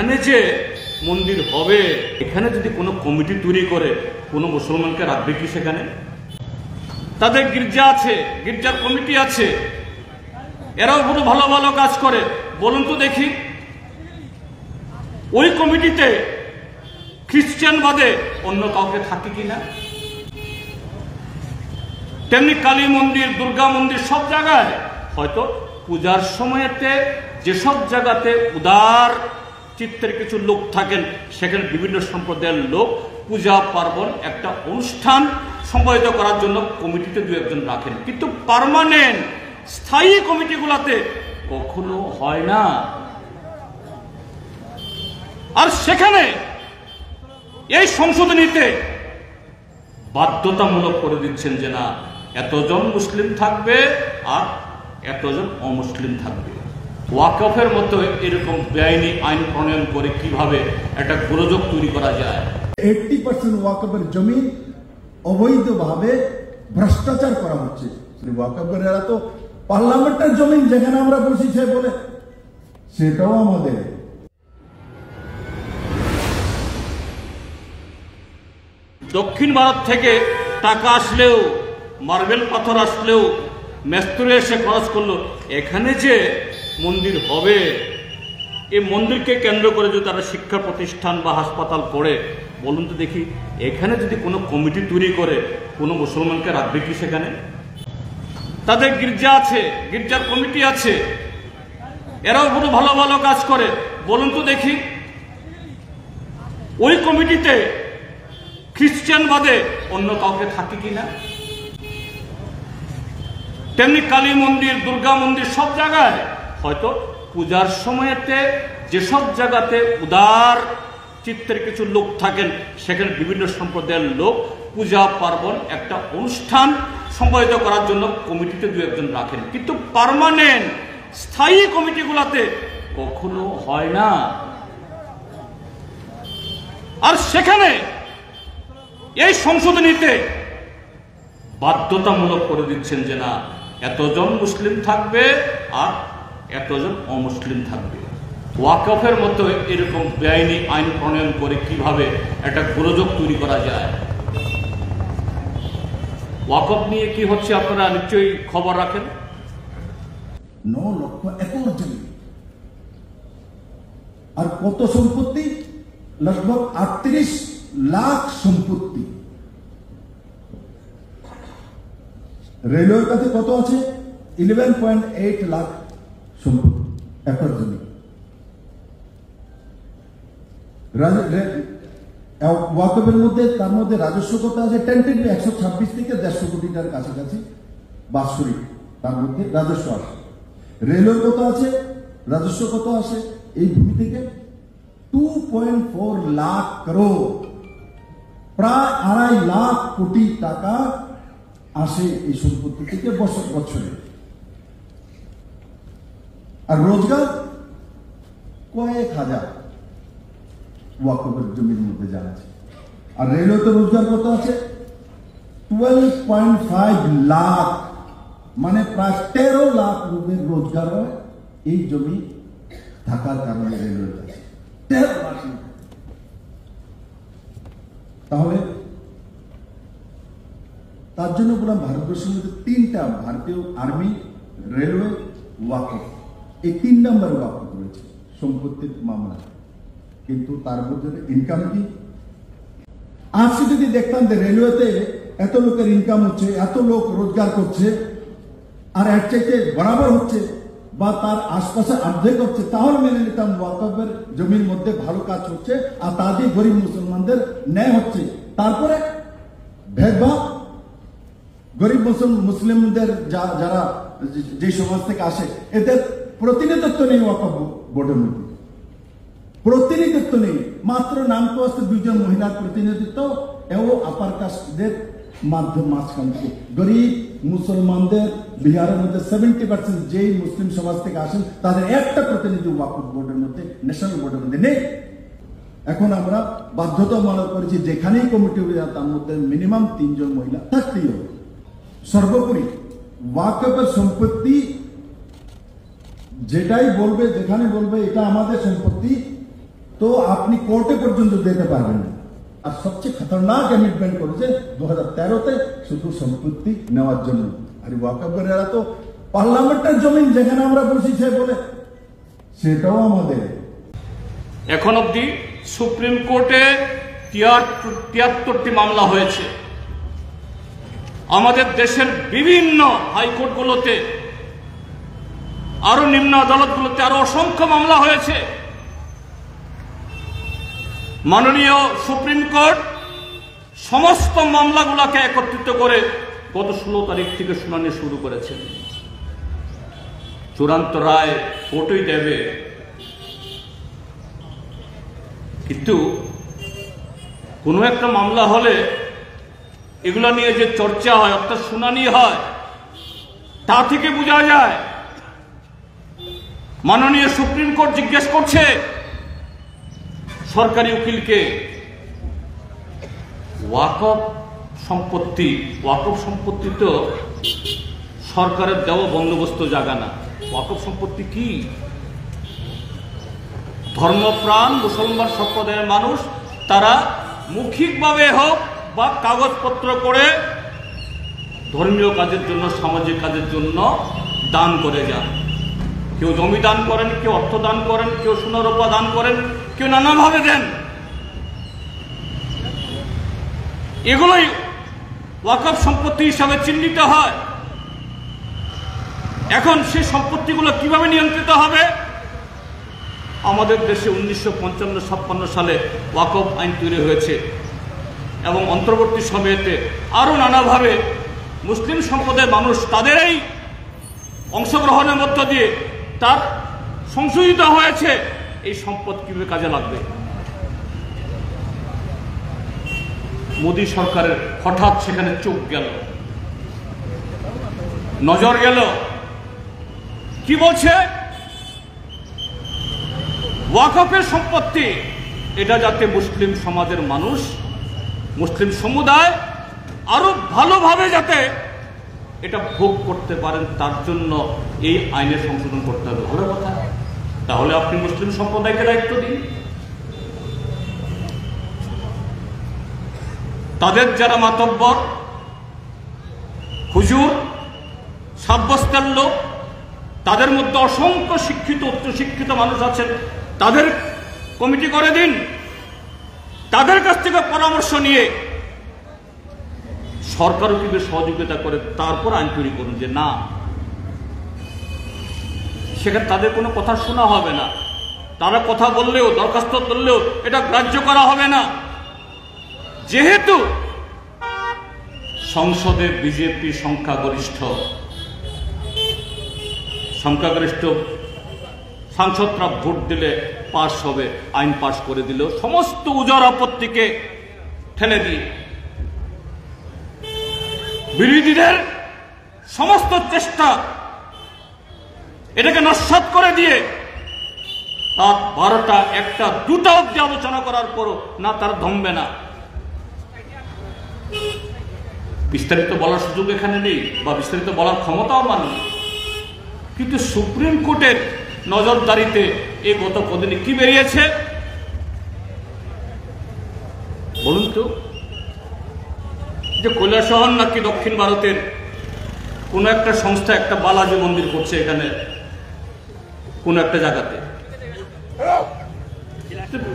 এখানে যে মন্দির হবে, এখানে যদি কোনো কমিটি তৈরি করে কোনো মুসলমানকে রাখবে কি সেখানে? তাদের গির্জা আছে, গির্জার কমিটি আছে, এরাও কোনো ভালো ভালো কাজ করে। বলুন তো দেখি, ওই কমিটিতে খ্রিস্টান বাদে অন্য কাউকে থাকে কিনা? তেমনি কালী মন্দির, দুর্গা মন্দির, সব জায়গায় হয়তো পূজার সময়তে যেসব জায়গাতে উদার চিত্তের কিছু লোক থাকেন, সেখানে বিভিন্ন সম্প্রদায়ের লোক পূজা পার্বণ একটা অনুষ্ঠান সম্পাদিত করার জন্য কমিটিতে দু একজন রাখেন, কিন্তু পার্মানেন্ট স্থায়ী কমিটিগুলোতে কখনো হয় না। আর সেখানে এই সংশোধনীতে বাধ্যতামূলক করে দিচ্ছেন যে না, এতজন মুসলিম থাকবে আর এতজন অমুসলিম থাকবে। ওয়াকফের মতো এরকম বেআইনি আইন প্রণয়ন করে কিভাবে একটা গোলযোগ তৈরি করা যায়? 80% ওয়াকফের জমি অবৈধভাবে ভ্রষ্টাচার করা হচ্ছে। ওয়াকফের এরা তো পার্লামেন্টের জমি, যেখানে আমরা বসি সে বলে সেটাও আমাদের। দক্ষিণ ভারত থেকে টাকা আসলেও, মার্বেল পাথর আসলেও, মেস্তুরে এসে খরচ করলো, এখানে যে মন্দির হবে, এই মন্দিরকে কেন্দ্র করে যদি তারা শিক্ষা প্রতিষ্ঠান বা হাসপাতাল করে, বলুন তো দেখি, এখানে যদি কোনো কমিটি তৈরি করে কোনো মুসলমানকে রাখবে কি সেখানে? তাদের গির্জা আছে, গির্জার কমিটি আছে, এরাও কোনো ভালো ভালো কাজ করে। বলুন তো দেখি, ওই কমিটিতে খ্রিস্টান বাদে অন্য কাউকে থাকে কিনা? তেমনি কালী মন্দির, দুর্গা মন্দির, সব জায়গায় হয়তো পূজার সময়তে যেসব জায়গাতে উদার চিত্তের কিছু লোক থাকেন, সেখানে বিভিন্ন সম্প্রদায়ের লোক পূজা পার্বণ একটা অনুষ্ঠান সম্পাদিত করার জন্য কমিটিতে দু একজন রাখেন, কিন্তু পার্মানেন্ট স্থায়ী কমিটিগুলোতে কখনো হয় না। আর সেখানে এই সংশোধনীতে বাধ্যতামূলক করে দিচ্ছেন যে না, এতজন মুসলিম থাকবে আর এতজন অমুসলিম থাকবে। ওয়াকফের মতো এরকম বেআইনি আইন প্রণয়ন করে কিভাবে একটা গোলযোগ তৈরি করা যায়? ওয়াকফ নিয়ে কি হচ্ছে আপনারা নিশ্চয়ই খবর রাখেন। 9 লক্ষ একর জমি আর কত সম্পত্তি? लगभग 38 লাখ সম্পত্তি। রেলওয়ের কাছে কত আছে? 11.8 লাখ সম্পত্তি, একর জমি। ওয়াকফের মধ্যে, তার মধ্যে রাজস্ব কত আছে? টেন্টেডলি 126 থেকে 150 কোটি টাকার কাছাকাছি বাৎসরিক তার মধ্যে রাজস্ব আসে। রেলওয়ের কত আছে? রাজস্ব কত আসে এই ভূমি থেকে? 2.4 লাখ করোড়, প্রায় 2.5 লাখ কোটি টাকা আসে এই সম্পত্তি থেকে বছরে। আর রোজগার কয়েক হাজার ওয়াকফের জমির মধ্যে জানা আছে। আর রেলওয়েতে রোজগার কত আছে? 12.5 লাখ, মানে প্রায় 13 লাখ রুপির রোজগার হয় এই জমি থাকার কারণে রেলওয়ের কাছে। 13 লাখ। তাহলে তার জন্য বললাম ভারতবর্ষের মধ্যে 3টা, ভারতীয় আর্মি, রেলওয়ে, ওয়াকফ, এই 3 নম্বর ওয়াকফ রয়েছে সম্পত্তির মামলা। কিন্তু তার মধ্যে ইনকাম কি? আজকে যদি দেখতাম যে রেলওয়েতে এত লোকের ইনকাম হচ্ছে, এত লোক রোজগার করছে, আর এর চাইতে বরাবর হচ্ছে বা তার আশপাশে অর্ধেক হচ্ছে, তাহলে মেনে নিতাম ওয়াকফের জমির মধ্যে ভালো কাজ হচ্ছে আর তা দিয়ে গরিব মুসলমানদের ন্যায় হচ্ছে। তারপরে ভেদভাব, গরিব মুসলিমদের যারা যে সমাজ থেকে আসে, এদের প্রতিনিধিত্ব নেই ওয়াকফ বোর্ডের মধ্যে, প্রতিনিধিত্ব নেই। মাত্র নামকে আসতে 2 জন মহিলার প্রতিনিধিত্ব, এও আপার কাস্টদের মাঝখান থেকে গরিব মুসলমানদের বিহারের মধ্যে 70% যেই মুসলিম সমাজ থেকে আসেন তাদের একটা প্রতিনিধি ওয়াকফ বোর্ডের মধ্যে, ন্যাশনাল বোর্ডের মধ্যে নেই। এখন আমরা বাধ্যতামূলক করেছি যেখানেই কমিটি হবে তার মধ্যে মিনিমাম 3 জন মহিলা থাকতেই হবে। সর্বোপরি ওয়াকফের সম্পত্তি যেটাই বলবে, যেখানে বলবে এটা আমাদের সম্পত্তি, তো আপনি কোর্টে পর্যন্ত যেতে পারবেন না। আর সবচেয়ে খতরনাক অ্যামেন্ডমেন্ট করেছে 2013-তে শুধু সম্পত্তি নেওয়ার জন্য। আর ওয়াকফের এরা তো পার্লামেন্টের জমিন যেখানে আমরা বসেছি বলে সেটাও আমাদের। এখন অবধি সুপ্রিম কোর্টে 73টি মামলা হয়েছে। আমাদের দেশের বিভিন্ন হাইকোর্টগুলোতে, আরো নিম্ন আদালতগুলোতে আরো অসংখ্য মামলা হয়েছে। মাননীয় সুপ্রিম কোর্ট সমস্ত মামলাগুলোকে একত্রিত করে গত 16 তারিখ থেকে শুনানি শুরু করেছেন। চূড়ান্ত রায় কোর্টই দেবে, কিন্তু কোনো একটা মামলা হলে এগুলো নিয়ে যে চর্চা হয় অর্থাৎ শুনানি হয়, তা থেকে বোঝা যায় মাননীয় সুপ্রিম কোর্ট জিজ্ঞেস করছে সরকারি উকিলকে, ওয়াকফ সম্পত্তি তো সরকারের দেওয়া বন্দোবস্ত জায়গা না। ওয়াকফ সম্পত্তি কি? ধর্মপ্রাণ মুসলমান সম্প্রদায়ের মানুষ তারা মৌখিকভাবে হোক বা কাগজপত্র করে ধর্মীয় কাজের জন্য, সামাজিক কাজের জন্য দান করে যান। কেউ জমি দান করেন, কেউ অর্থ দান করেন, কেউ সোনা রূপা দান করেন, কেউ নানাভাবে দেন। এগুলোই ওয়াকফ সম্পত্তি হিসাবে চিহ্নিত হয়। এখন সেই সম্পত্তিগুলো কিভাবে নিয়ন্ত্রিত হবে? আমাদের দেশে 1955-56 সালে ওয়াকফ আইন তৈরি হয়েছে এবং অন্তর্বর্তী সময়েতে আরো নানাভাবে মুসলিম সম্প্রদায়ের মানুষ তাদের এই অংশগ্রহণের মধ্য দিয়ে তার সংশোধিত হয়েছে এই সম্পদ কিভাবে কাজে লাগবে। মোদী সরকারের হঠাৎ সেখানে চোখ গেল, নজর গেল। কি বলছে? ওয়াকফের সম্পত্তি এটা যাতে মুসলিম সমাজের মানুষ, মুসলিম সমুদায় আরো ভালোভাবে যাতে এটা ভোগ করতে পারেন, তার জন্য এই আইনের সংশোধন করতে হবে। ভালো কথা। তাহলে আপনি মুসলিম সম্প্রদায়কে দায়িত্ব দিন। তাদের যারা মাতব্বর, হুজুর, সাব্যস্তের লোক, তাদের মধ্যে অসংখ্য শিক্ষিত, উচ্চশিক্ষিত মানুষ আছেন, তাদের কমিটি করে দিন। তাদের কাছ থেকে পরামর্শ নিয়ে সরকারও কিভাবে সহযোগিতা করে তারপর আইন তৈরি করুন। যে না, সেখানে তাদের কোনো কথা শোনা হবে না, তারা কথা বললেও, দরখাস্ত করলেও এটা গ্রাহ্য করা হবে না। যেহেতু সংসদে বিজেপি সংখ্যাগরিষ্ঠ সাংসদরা ভোট দিলে পাশ হবে, আইন পাশ করে দিল সমস্ত উজাড় আপত্তিকে ঠেলে দিয়ে। বিরোধীদের সমস্ত চেষ্টা এটাকে নস্যাৎ করে দিয়ে রাত 12টা, 1টা, 2টা অব্দি আলোচনা করার পরও না তারা থমবে না। বিস্তারিত বলার সুযোগ এখানে নেই বা বিস্তারিত বলার ক্ষমতাও আমার নেই, কিন্তু সুপ্রিম কোর্টের নজরদারিতে এই গত কদিনে কি বেরিয়েছে বলুন তো? যে কৈলাসহর নাকি দক্ষিণ ভারতের কোন একটা সংস্থা একটা বালাজি মন্দির করছে এখানে কোন একটা জায়গাতে,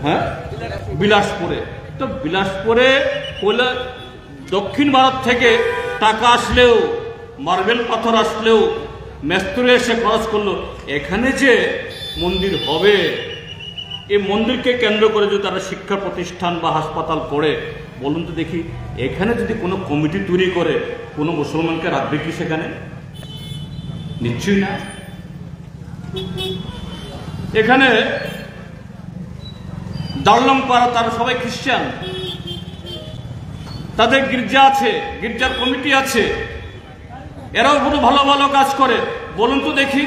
হ্যাঁ, বিলাসপুরে। তো বিলাসপুরে দক্ষিণ ভারত থেকে টাকা আসলেও, মার্বেল পাথর আসলেও, মেস্তুরে এসে খরচ করলো, এখানে যে মন্দির হবে, এই মন্দিরকে কেন্দ্র করে যদি তারা শিক্ষা প্রতিষ্ঠান বা হাসপাতাল করে, বলুন তো দেখি, এখানে যদি কোনো কমিটি তৈরি করে কোনো মুসলমানকে রাখবে কি সেখানে? নিশ্চয়ই না। এখানে দার্লংপাড়া তারা সবাই খ্রিস্টান, তাদের গির্জা আছে, গির্জার কমিটি আছে, এরাও কোনো ভালো ভালো কাজ করে। বলুন তো দেখি,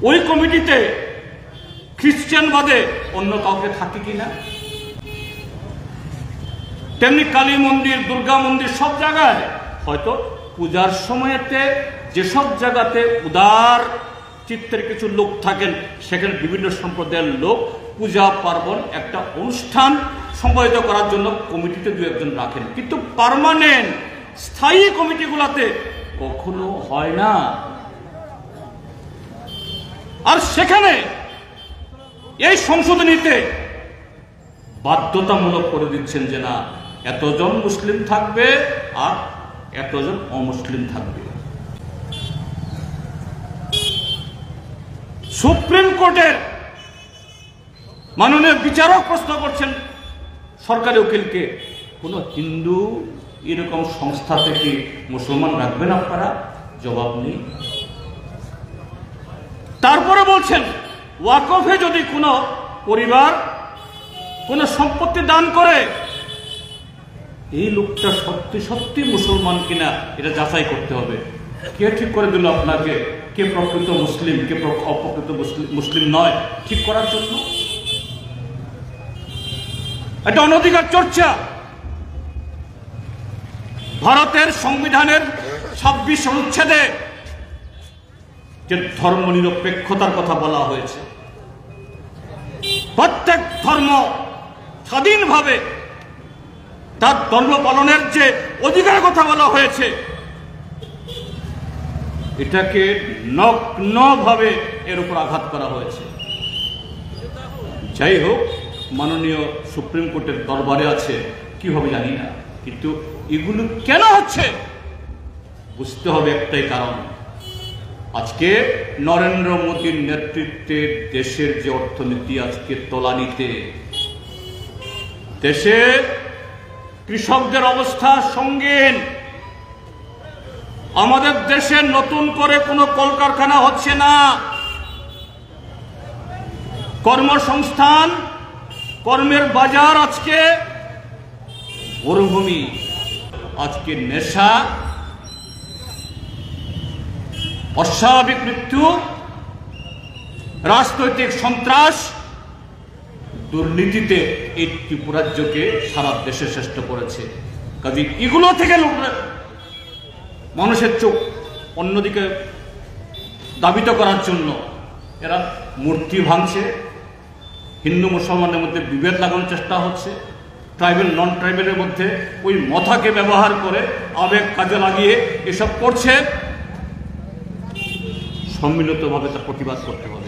ওই কমিটিতে খ্রিস্টান বাদে অন্য কাউকে থাকে কিনা? তেমনি কালী মন্দির, দুর্গা মন্দির, সব জায়গায় হয়তো পূজার সময়তে যেসব জায়গাতে উদার চিত্তের কিছু লোক থাকেন, সেখানে বিভিন্ন সম্প্রদায়ের লোক পূজা পার্বণ একটা অনুষ্ঠান সম্পাদিত করার জন্য কমিটিতে দু একজন রাখেন, কিন্তু পার্মানেন্ট স্থায়ী কমিটিগুলোতে কখনো হয় না। আর সেখানে এই সংশোধনীতে বাধ্যতামূলক করে দিচ্ছেন যে না, এতজন মুসলিম থাকবে আর এতজন অমুসলিম থাকবে। সুপ্রিম কোর্টের মাননীয় বিচারক প্রশ্ন করছেন সরকারি উকিলকে, কোন হিন্দু এরকম সংস্থা থেকে মুসলমান রাখবেন আপনারা? জবাব নেই। তারপরে বলছেন ওয়াকফে যদি কোনো পরিবার কোন সম্পত্তি দান করে, এই লোকটা সত্যি সত্যি মুসলমান কিনা এটা যাচাই করতে হবে। কে ঠিক করে দিল আপনাকে কে প্রকৃত মুসলিম কে অপ্রকৃত মুসলিম নয় ঠিক করার জন্য? এটা অনধিকার চর্চা। ভারতের সংবিধানের 26 অনুচ্ছেদে যে ধর্মনিরপেক্ষতার কথা বলা হয়েছে, প্রত্যেক ধর্ম স্বাধীনভাবে তার ধর্ম পালনের যে অধিকারের কথা বলা হয়েছে, এটাকে নগ্নভাবে এর উপর আঘাত করা হয়েছে। যাই হোক, মাননীয় সুপ্রিম কোর্টের দরবারে আছে, কি হবে জানি না, কিন্তু এগুলো কেন হচ্ছে বুঝতে হবে একটাই কারণ। আজকে নরেন্দ্র মোদীর নেতৃত্বে দেশের যে অর্থনীতি আজকে তলানিতে, দেশে কৃষকদের অবস্থা সঙ্গীন, আমাদের দেশে নতুন করে কোনো কলকারখানা হচ্ছে না, কর্মসংস্থান কর্মের বাজার আজকে মরুভূমি। আজকে নেশা, অস্বাভাবিক মৃত্যু, রাজনৈতিক সন্ত্রাস, দুর্নীতিতে এই ত্রিপুরা রাজ্যকে সারা দেশে শ্রেষ্ঠ করেছে। কাজে এগুলো থেকে মানুষের চোখ অন্যদিকে দাবিত করার জন্য এরা মূর্তি ভাঙছে, হিন্দু মুসলমানের মধ্যে বিভেদ লাগানোর চেষ্টা হচ্ছে, ট্রাইবেল নন ট্রাইবেলের মধ্যে ওই মথাকে ব্যবহার করে আবেগ কাজে লাগিয়ে এসব করছে। সম্মিলিতভাবে তার প্রতিবাদ করতে হবে।